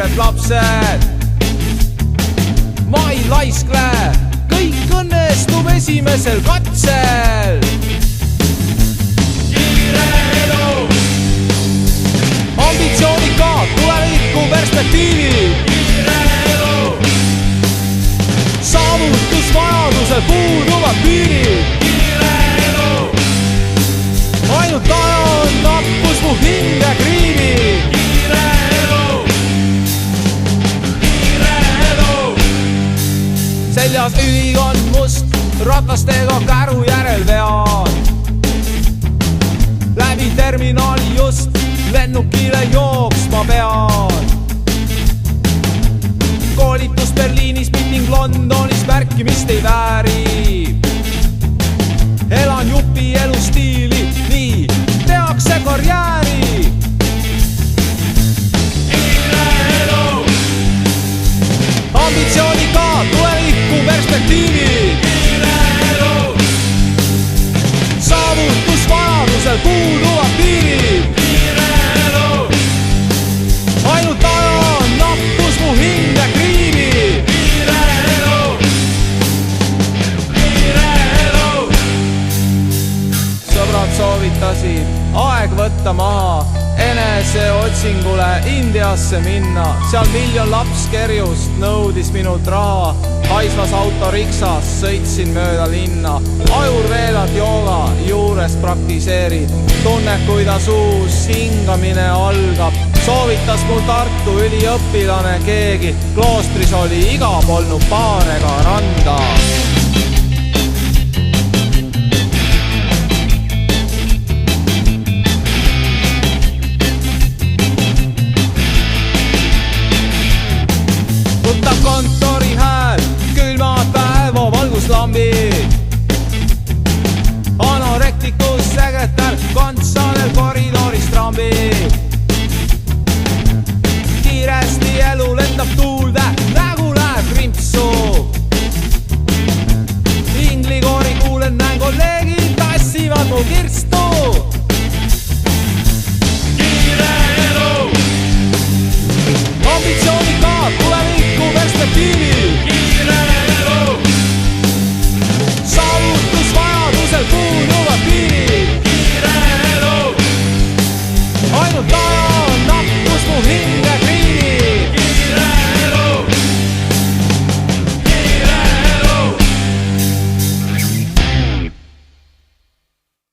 kiired lapsed. Ma ei laiskle, kõik õnnestub esimesel katsel. Kiire elu, Ambitsioonikad tuleviku perspektiivid, kiire elu, saavutusvajadusel puuduvad piirid. kiire elu, Ainult aja on nappus mu hinge kriibib. kiire elu, kiire elu, Seljas ülikond must, ratastega käru järel vean. Läbi terminali just lennukile jooksma pean. Koolitus Berliinis, miiting Londonis märkimist ei vääri. Elan jupi elustiili, nii tehakse karjääri. kiire elu, Ambitsioonikad tuleviku perspektiivid, kiire elu, saavutusvajadusel puuduvad piirid. kiire elu, Ainult aja on nappus mu hinge kriibib. kiire elu, kiire elu, Sõbrad soovitasid aeg võtta maha, eneseotsingule Indiasse minna. Seal 1 000 000 laps kerjust nõudis minult raha. Haisvas autoriksas sõitsin mööda linna. Ajurveedat jooga juures praktiseerin. Tunne, kuidas uus hingamine algab. Soovitas mul Tartu üliõpilane keegi. Kloostris oli iga polnud paarega randa. Tuttav kontori hääl, külmad päeva valguslambid.